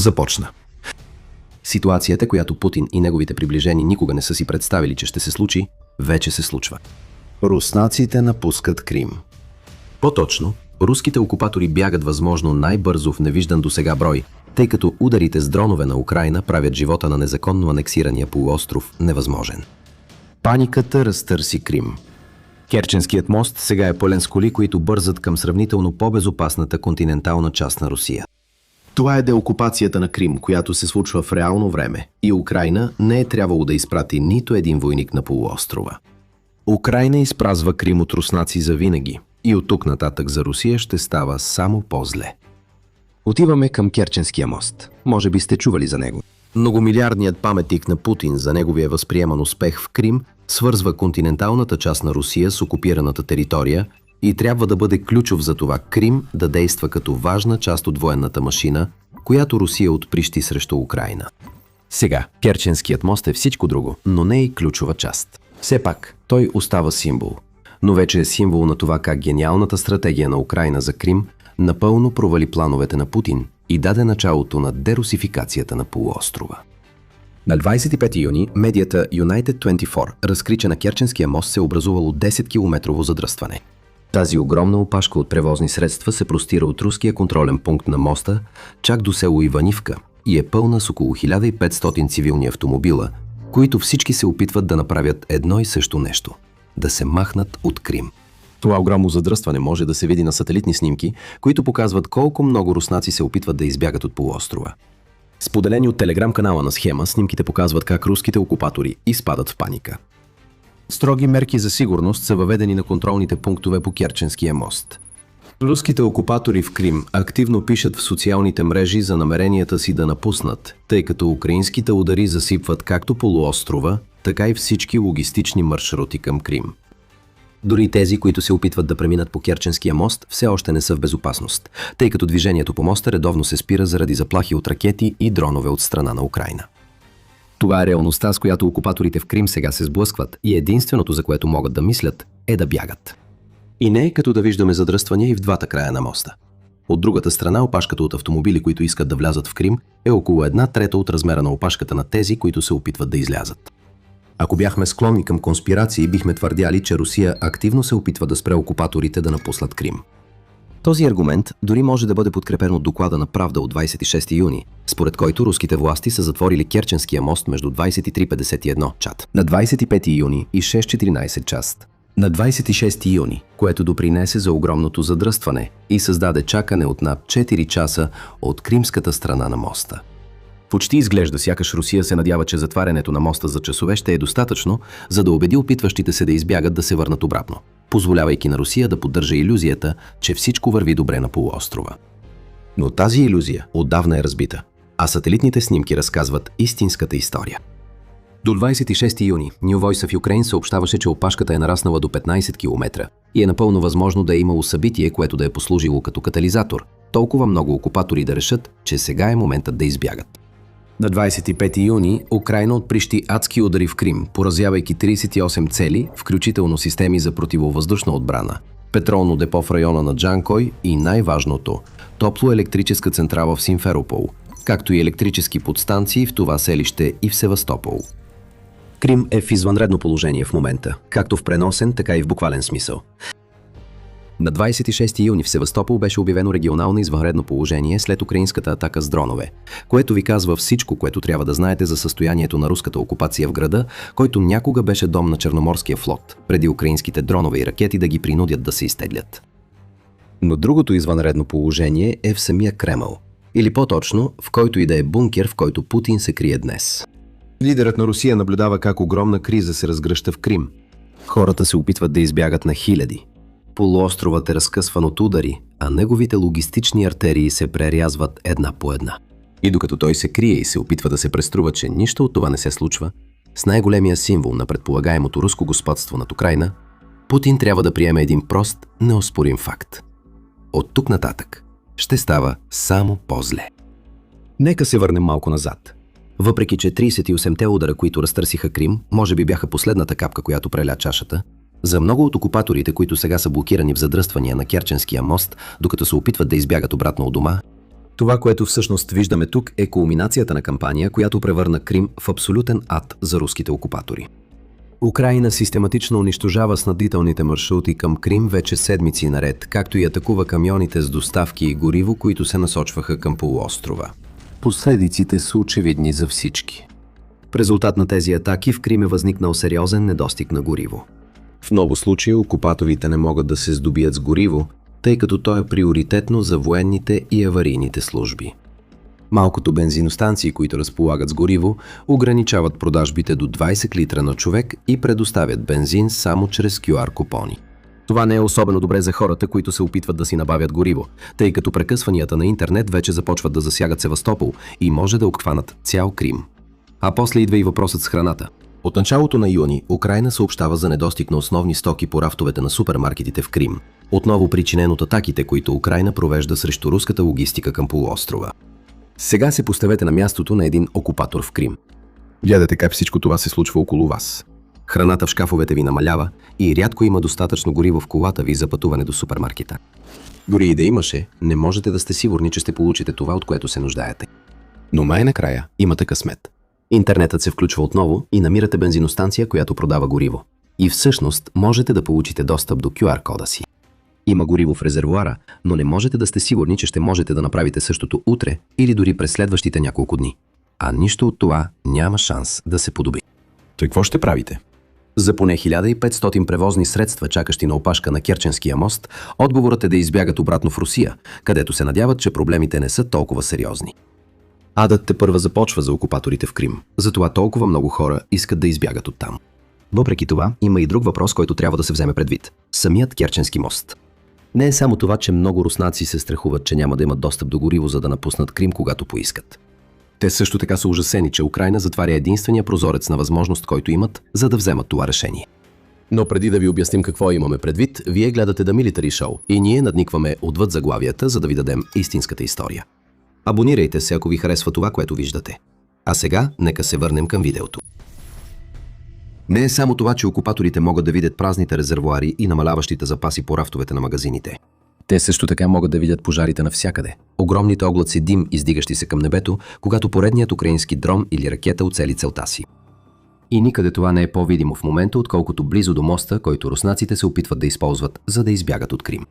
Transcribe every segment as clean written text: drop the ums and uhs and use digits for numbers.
започна. Ситуацията, която Путин и неговите приближени никога не са си представили, че ще се случи, вече се случва. Руснаците напускат Крим. По-точно, руските окупатори бягат възможно най-бързо в невиждан досега брой, тъй като ударите с дронове на Украйна правят живота на незаконно анексирания полуостров невъзможен. Паниката разтърси Крим. Керченският мост сега е пълен с коли, които бързат към сравнително по-безопасната континентална част на Русия. Това е деокупацията на Крим, която се случва в реално време, и Украйна не е трябвало да изпрати нито един войник на полуострова. Украйна изпразва Крим от руснаци завинаги и от тук нататък за Русия ще става само по-зле. Отиваме към Керченския мост. Може би сте чували за него. Многомилиардният паметник на Путин за неговия възприеман успех в Крим свързва континенталната част на Русия с окупираната територия и трябва да бъде ключов за това Крим да действа като важна част от военната машина, която Русия отприщи срещу Украйна. Сега, Керченският мост е всичко друго, но не и ключова част. Все пак, той остава символ. Но вече е символ на това как гениалната стратегия на Украйна за Крим напълно провали плановете на Путин и даде началото на дерусификацията на полуострова. На 25 юни медията United 24 разкри, че на Керченския мост се е образувало 10-километрово задръстване. Тази огромна опашка от превозни средства се простира от руския контролен пункт на моста чак до село Иванивка и е пълна с около 1500 цивилни автомобила, които всички се опитват да направят едно и също нещо – да се махнат от Крим. Това огромно задръстване може да се види на сателитни снимки, които показват колко много руснаци се опитват да избягат от полуострова. Споделени от телеграм-канала на Схема, снимките показват как руските окупатори изпадат в паника. Строги мерки за сигурност са въведени на контролните пунктове по Керченския мост. Руските окупатори в Крим активно пишат в социалните мрежи за намеренията си да напуснат, тъй като украинските удари засипват както полуострова, така и всички логистични маршрути към Крим. Дори тези, които се опитват да преминат по Керченския мост, все още не са в безопасност, тъй като движението по моста редовно се спира заради заплахи от ракети и дронове от страна на Украйна. Това е реалността, с която окупаторите в Крим сега се сблъскват и единственото, за което могат да мислят, е да бягат. И не е като да виждаме задръствания и в двата края на моста. От другата страна, опашката от автомобили, които искат да влязат в Крим, е около 1/3 от размера на опашката на тези, които се опитват да излязат. Ако бяхме склонни към конспирации, бихме твърдяли, че Русия активно се опитва да спре окупаторите да напуснат Крим. Този аргумент дори може да бъде подкрепен от доклада на Правда от 26 юни, според който руските власти са затворили Керченския мост между 23:51 чат на 25 юни и 6:14 част на 26 юни, което допринесе за огромното задръстване и създаде чакане от над 4 часа от кримската страна на моста. Почти изглежда, сякаш Русия се надява, че затварянето на моста за часове ще е достатъчно, за да убеди опитващите се да избягат да се върнат обратно, позволявайки на Русия да поддържа илюзията, че всичко върви добре на полуострова. Но тази илюзия отдавна е разбита, а сателитните снимки разказват истинската история. До 26 юни New Voice of Ukraine съобщаваше, че опашката е нараснала до 15 км и е напълно възможно да е имало събитие, което да е послужило като катализатор, толкова много окупатори да решат, че сега е моментът да избягат. На 25 юни Украйна отприщи адски удари в Крим, поразявайки 38 цели, включително системи за противовъздушна отбрана, петролно депо в района на Джанкой и най-важното – топлоелектрическа централа в Симферопол, както и електрически подстанции в това селище и в Севастопол. Крим е в извънредно положение в момента, както в преносен, така и в буквален смисъл. На 26 юни в Севастопол беше обявено регионално извънредно положение след украинската атака с дронове, което ви казва всичко, което трябва да знаете за състоянието на руската окупация в града, който някога беше дом на Черноморския флот, преди украинските дронове и ракети да ги принудят да се изтеглят. Но другото извънредно положение е в самия Кремъл, или по-точно, в който и да е бункер, в който Путин се крие днес. Лидерът на Русия наблюдава как огромна криза се разгръща в Крим. Хората се опитват да избягат на хиляди. Полуостровът е разкъсван от удари, а неговите логистични артерии се прерязват една по една. И докато той се крие и се опитва да се преструва, че нищо от това не се случва, с най-големия символ на предполагаемото руско господство над Украйна, Путин трябва да приеме един прост, неоспорим факт. От тук нататък ще става само по-зле. Нека се върнем малко назад. Въпреки че 38-те удара, които разтърсиха Крим, може би бяха последната капка, която преля чашата, за много от окупаторите, които сега са блокирани в задръствания на Керченския мост, докато се опитват да избягат обратно от дома, Това, което всъщност виждаме тук, е кулминацията на кампания, която превърна Крим в абсолютен ад за руските окупатори. Украйна систематично унищожава снабдителните маршрути към Крим вече седмици наред, както и атакува камионите с доставки и гориво, които се насочваха към полуострова. Последиците са очевидни за всички. В резултат на тези атаки в Крим е възникнал сериозен недостиг на гориво. В много случаи окупаторите не могат да се здобият с гориво, тъй като то е приоритетно за военните и аварийните служби. Малкото бензиностанции, които разполагат с гориво, ограничават продажбите до 20 литра на човек и предоставят бензин само чрез QR купони. Това не е особено добре за хората, които се опитват да си набавят гориво, тъй като прекъсванията на интернет вече започват да засягат Севастопол и може да обхванат цял Крим. А после идва и въпросът с храната. От началото на юни Украйна съобщава за недостиг на основни стоки по рафтовете на супермаркетите в Крим, отново причинен от атаките, които Украйна провежда срещу руската логистика към полуострова. Сега се поставете на мястото на един окупатор в Крим. Гледате как всичко това се случва около вас. Храната в шкафовете ви намалява и рядко има достатъчно гориво в колата ви за пътуване до супермаркета. Дори и да имаше, не можете да сте сигурни, че ще получите това, от което се нуждаете. Но най-накрая имате късмет. Интернетът се включва отново и намирате бензиностанция, която продава гориво. И всъщност можете да получите достъп до QR-кода си. Има гориво в резервоара, но не можете да сте сигурни, че ще можете да направите същото утре или дори през следващите няколко дни. А нищо от това няма шанс да се подобри. То какво ще правите? За поне 1500 превозни средства, чакащи на опашка на Керченския мост, отговорът е да избягат обратно в Русия, където се надяват, че проблемите не са толкова сериозни. Адът тепърва започва за окупаторите в Крим, затова толкова много хора искат да избягат оттам. Въпреки това, има и друг въпрос, който трябва да се вземе предвид – самият Керченски мост. Не е само това, че много руснаци се страхуват, че няма да имат достъп до гориво, за да напуснат Крим, когато поискат. Те също така са ужасени, че Украйна затваря единствения прозорец на възможност, който имат, за да вземат това решение. Но преди да ви обясним какво имаме предвид, вие гледате The Military Show и ние надникваме отвъд заглавията, за да ви дадем истинската история. Абонирайте се, ако ви харесва това, което виждате. А сега, нека се върнем към видеото. Не е само това, че окупаторите могат да видят празните резервоари и намаляващите запаси по рафтовете на магазините. Те също така могат да видят пожарите навсякъде. Огромните облаци дим, издигащи се към небето, когато поредният украински дрон или ракета оцели целта си. И никъде това не е по-видимо в момента, отколкото близо до моста, който руснаците се опитват да използват, за да избягат от Крим.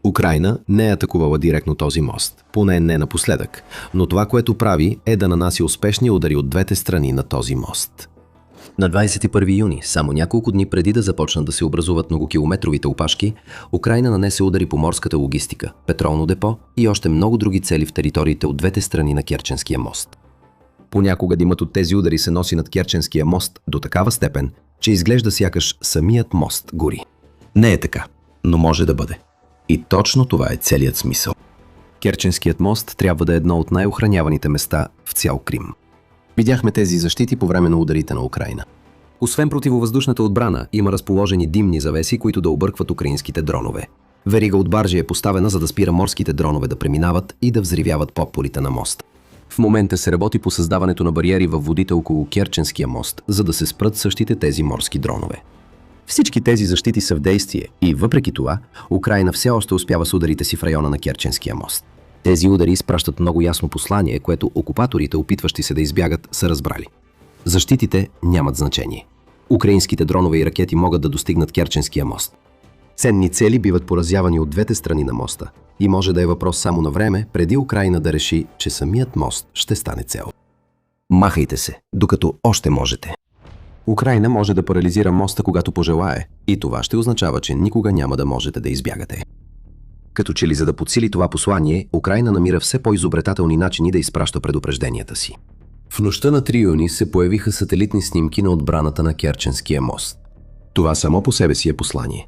Украйна не е атакувала директно този мост, поне не напоследък, но това, което прави, е да нанася успешни удари от двете страни на този мост. На 21 юни, само няколко дни преди да започнат да се образуват многокилометровите опашки, Украйна нанесе удари по морската логистика, петролно депо и още много други цели в териториите от двете страни на Керченския мост. Понякога димът от тези удари се носи над Керченския мост до такава степен, че изглежда сякаш самият мост гори. Не е така, но може да бъде. И точно това е целият смисъл. Керченският мост трябва да е едно от най-охраняваните места в цял Крим. Видяхме тези защити по време на ударите на Украйна. Освен противовъздушната отбрана, има разположени димни завеси, които да объркват украинските дронове. Верига от баржи е поставена, за да спира морските дронове да преминават и да взривяват подпорите на мост. В момента се работи по създаването на бариери във водите около Керченския мост, за да се спрат същите тези морски дронове. Всички тези защити са в действие и въпреки това, Украйна все още успява с ударите си в района на Керченския мост. Тези удари изпращат много ясно послание, което окупаторите, опитващи се да избягат, са разбрали. Защитите нямат значение. Украинските дронове и ракети могат да достигнат Керченския мост. Ценни цели биват поразявани от двете страни на моста и може да е въпрос само на време, преди Украйна да реши, че самият мост ще стане цел. Махайте се, докато още можете. Украйна може да парализира моста, когато пожелае, и това ще означава, че никога няма да можете да избягате. Като че ли за да подсили това послание, Украйна намира все по-изобретателни начини да изпраща предупрежденията си. В нощта на 3 юни се появиха сателитни снимки на отбраната на Керченския мост. Това само по себе си е послание.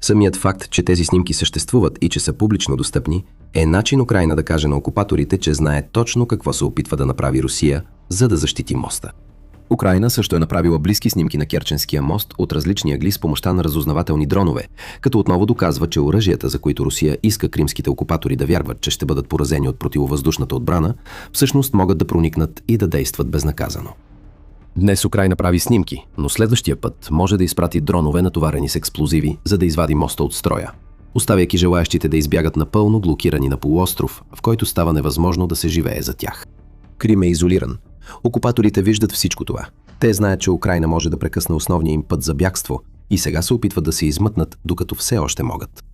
Самият факт, че тези снимки съществуват и че са публично достъпни, е начин Украйна да каже на окупаторите, че знае точно какво се опитва да направи Русия, за да защити моста. Украйна също е направила близки снимки на Керченския мост от различни ъгли с помощта на разузнавателни дронове, като отново доказва, че оръжията, за които Русия иска кримските окупатори да вярват, че ще бъдат поразени от противовъздушната отбрана, всъщност могат да проникнат и да действат безнаказано. Днес Украйна прави снимки, но следващия път може да изпрати дронове, натоварени с експлозиви, за да извади моста от строя. оставяйки желаящите да избягат напълно блокирани на полуостров, в който става невъзможно да се живее за тях. Крим е изолиран. Окупаторите виждат всичко това. Те знаят, че Украйна може да прекъсне основния им път за бягство и сега се опитват да се измътнат, докато все още могат.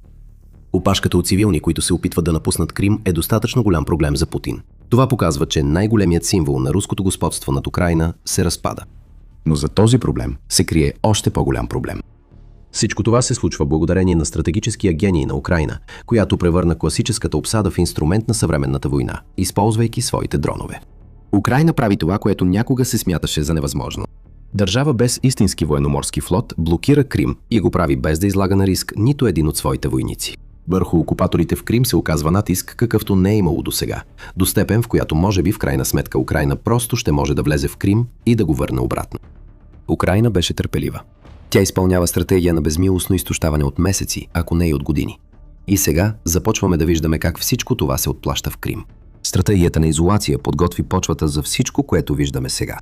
Опашката от цивилни, които се опитват да напуснат Крим, е достатъчно голям проблем за Путин. Това показва, че най-големият символ на руското господство над Украйна се разпада. Но за този проблем се крие още по-голям проблем. Всичко това се случва благодарение на стратегическия гений на Украйна, която превърна класическата обсада в инструмент на съвременната война, използвайки своите дронове. Украйна прави това, което някога се смяташе за невъзможно. Държава без истински военноморски флот блокира Крим и го прави без да излага на риск нито един от своите войници. Върху окупаторите в Крим се оказва натиск, какъвто не е имало досега, до степен, в която може би в крайна сметка Украйна просто ще може да влезе в Крим и да го върне обратно. Украйна беше търпелива. Тя изпълнява стратегия на безмилостно изтощаване от месеци, ако не и от години. И сега започваме да виждаме как всичко това се отплаща в Крим. Стратегията на изолация подготви почвата за всичко, което виждаме сега.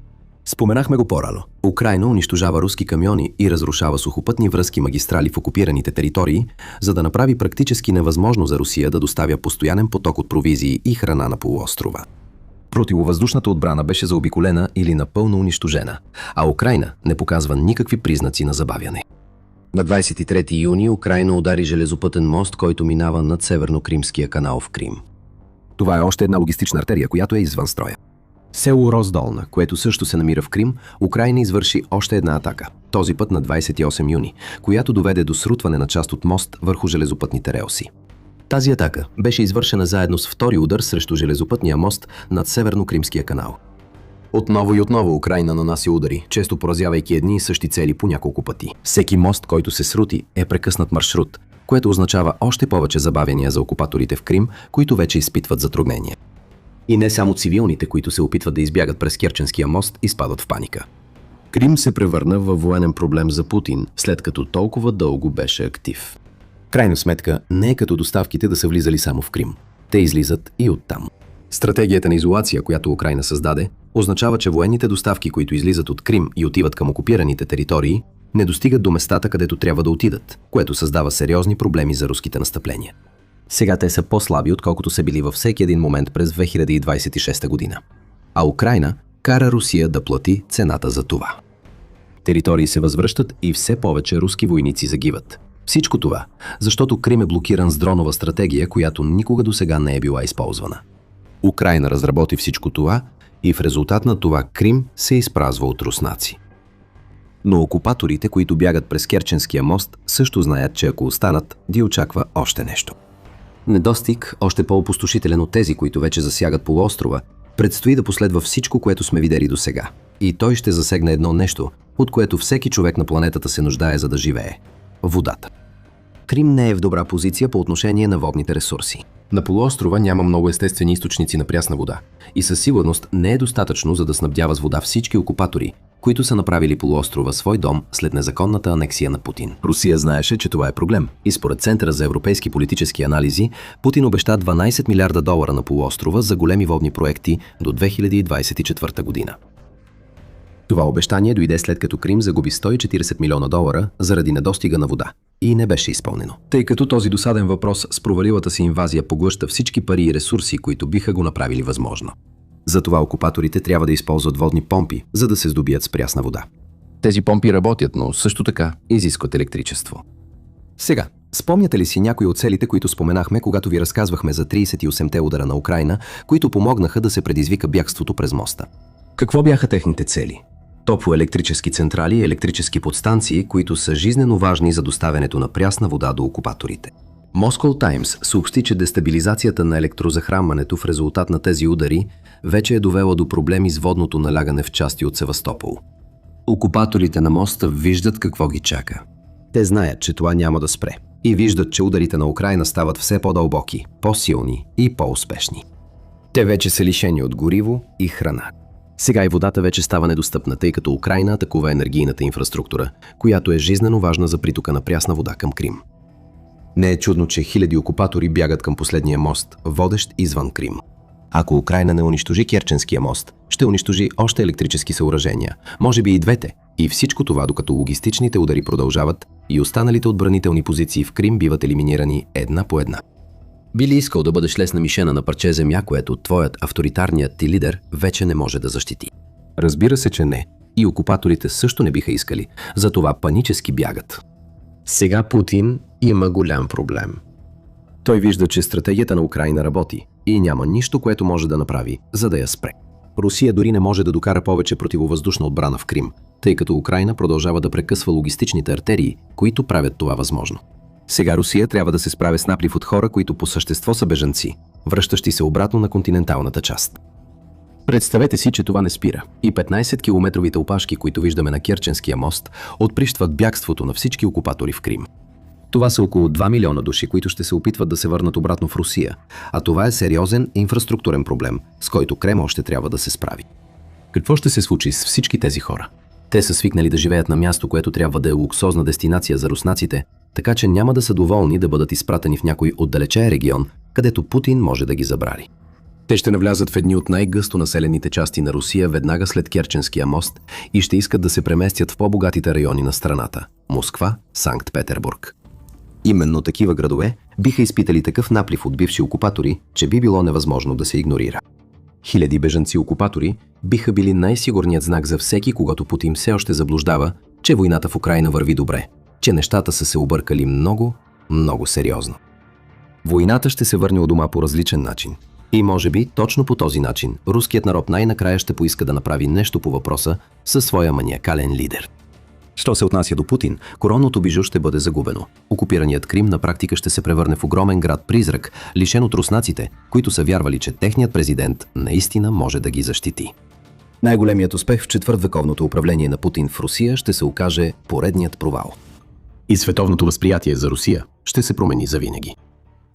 Споменахме го по-рано. Украйна унищожава руски камиони и разрушава сухопътни връзки магистрали в окупираните територии, за да направи практически невъзможно за Русия да доставя постоянен поток от провизии и храна на полуострова. Противовъздушната отбрана беше заобиколена или напълно унищожена, а Украйна не показва никакви признаци на забавяне. На 23 юни Украйна удари железопътен мост, който минава над Северно-Кримския канал в Крим. Това е още една логистична артерия, която е извън строя. Село Роздолна, което също се намира в Крим, Украйна извърши още една атака, този път на 28 юни, която доведе до срутване на част от мост върху железопътните релси. Тази атака беше извършена заедно с втори удар срещу железопътния мост над Северно-Кримския канал. Отново и отново Украйна нанася удари, често поразявайки едни и същи цели по няколко пъти. Всеки мост, който се срути, е прекъснат маршрут, което означава още повече забавяния за окупаторите в Крим, които вече изпитват затруднения. И не само цивилните, които се опитват да избягат през Керченския мост, изпадат в паника. Крим се превърна във военен проблем за Путин, след като толкова дълго беше актив. Крайна сметка, не е като доставките да са влизали само в Крим. Те излизат и оттам. Стратегията на изолация, която Украйна създаде, означава, че военните доставки, които излизат от Крим и отиват към окупираните територии, не достигат до местата, където трябва да отидат, което създава сериозни проблеми за руските настъпления. Сега те са по-слаби, отколкото са били във всеки един момент през 2026 година. А Украйна кара Русия да плати цената за това. Територии се възвръщат и все повече руски войници загиват. Всичко това, защото Крим е блокиран с дронова стратегия, която никога досега не е била използвана. Украйна разработи всичко това и в резултат на това Крим се изпразва от руснаци. Но окупаторите, които бягат през Керченския мост, също знаят, че ако останат, ги очаква още нещо. Недостиг, още по-опустошителен от тези, които вече засягат полуострова, предстои да последва всичко, което сме видели досега. И той ще засегне едно нещо, от което всеки човек на планетата се нуждае, за да живее – водата. Крим не е в добра позиция по отношение на водните ресурси. На полуострова няма много естествени източници на прясна вода и със сигурност не е достатъчно, за да снабдява с вода всички окупатори, които са направили полуострова свой дом след незаконната анексия на Путин. Русия знаеше, че това е проблем и според Центъра за европейски политически анализи, Путин обеща $12 милиарда на полуострова за големи водни проекти до 2024 година. Това обещание дойде след като Крим загуби $140 милиона заради недостига на вода и не беше изпълнено. Тъй като този досаден въпрос с провалилата си инвазия поглъща всички пари и ресурси, които биха го направили възможно. Затова окупаторите трябва да използват водни помпи, за да се здобият с прясна вода. Тези помпи работят, но също така изискват електричество. Сега, спомняте ли си някои от целите, които споменахме, когато ви разказвахме за 38-те удара на Украйна, които помогнаха да се предизвика бягството през моста? Какво бяха техните цели? Топлоелектрически централи и електрически подстанции, които са жизнено важни за доставянето на прясна вода до окупаторите. Moscow Times съобщи, че дестабилизацията на електрозахранването в резултат на тези удари вече е довела до проблеми с водното налягане в части от Севастопол. Окупаторите на моста виждат какво ги чака. Те знаят, че това няма да спре и виждат, че ударите на Украйна стават все по-дълбоки, по-силни и по-успешни. Те вече са лишени от гориво и храна. Сега и водата вече става недостъпна, тъй като Украйна атакува енергийната инфраструктура, която е жизнено важна за притока на прясна вода към Крим. Не е чудно, че хиляди окупатори бягат към последния мост, водещ извън Крим. Ако Украйна не унищожи Керченския мост, ще унищожи още електрически съоръжения, може би и двете, И всичко това, докато логистичните удари продължават и останалите отбранителни позиции в Крим биват елиминирани една по една. Би ли искал да бъдеш лесна мишена на парче земя, което твоят авторитарният ти лидер вече не може да защити? Разбира се, че не. И окупаторите също не биха искали, затова панически бягат. Сега Путин има голям проблем. Той вижда, че стратегията на Украйна работи и няма нищо, което може да направи, за да я спре. Русия дори не може да докара повече противовъздушна отбрана в Крим, тъй като Украйна продължава да прекъсва логистичните артерии, които правят това възможно. Сега Русия трябва да се справя с наплив от хора, които по същество са бежанци, връщащи се обратно на континенталната част. Представете си, че това не спира и 15-километровите опашки, които виждаме на Керченския мост, отприщват бягството на всички окупатори в Крим. Това са около 2 милиона души, които ще се опитват да се върнат обратно в Русия, а това е сериозен инфраструктурен проблем, с който Кремъл ще трябва да се справи. Какво ще се случи с всички тези хора? Те са свикнали да живеят на място, което трябва да е луксозна дестинация за руснаците, така че няма да са доволни да бъдат изпратени в някой отдалечен регион, където Путин може да ги забрави. Те ще навлязат в едни от най-гъсто населените части на Русия веднага след Керченския мост и ще искат да се преместят в по-богатите райони на страната – Москва, Санкт-Петербург. Именно такива градове биха изпитали такъв наплив от бивши окупатори, че би било невъзможно да се игнорира. Хиляди бежанци-окупатори биха били най-сигурният знак за всеки, когато Путин все още заблуждава, че войната в Украйна върви добре, че нещата са се объркали много, много сериозно. Войната ще се върне у дома по различен начин. И може би точно по този начин руският народ най-накрая ще поиска да направи нещо по въпроса със своя маниакален лидер. Що се отнася до Путин, коронното бижу ще бъде загубено. Окупираният Крим на практика ще се превърне в огромен град-призрак, лишен от руснаците, които са вярвали, че техният президент наистина може да ги защити. Най-големият успех в четвъртвековното управление на Путин в Русия ще се окаже поредният провал. И световното възприятие за Русия ще се промени завинаги.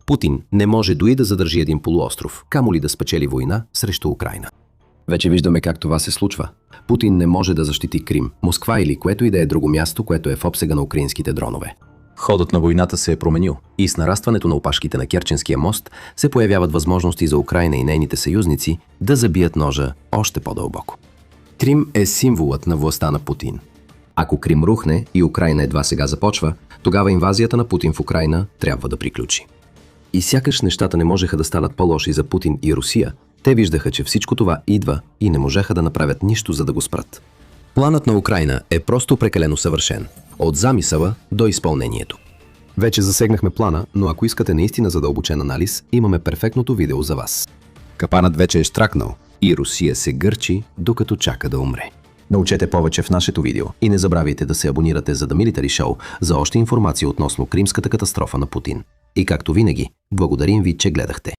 Путин не може дори да задържи един полуостров, камо ли да спечели война срещу Украйна. Вече виждаме как това се случва. Путин не може да защити Крим, Москва или което и да е друго място, което е в обсега на украинските дронове. Ходът на войната се е променил и с нарастването на опашките на Керченския мост се появяват възможности за Украйна и нейните съюзници да забият ножа още по-дълбоко. Крим е символът на властта на Путин. Ако Крим рухне и Украйна едва сега започва, тогава инвазията на Путин в Украйна трябва да приключи. И сякаш нещата не можеха да станат по-лоши за Путин и Русия, те виждаха, че всичко това идва и не можеха да направят нищо, за да го спрат. Планът на Украйна е просто прекалено съвършен. От замисъла до изпълнението. Вече засегнахме плана, но ако искате наистина задълбочен анализ, имаме перфектното видео за вас. Капанът вече е щракнал и Русия се гърчи, докато чака да умре. Научете повече в нашето видео и не забравяйте да се абонирате за The Military Show за още информация относно кримската катастрофа на Путин. И както винаги, благодарим ви, че гледахте.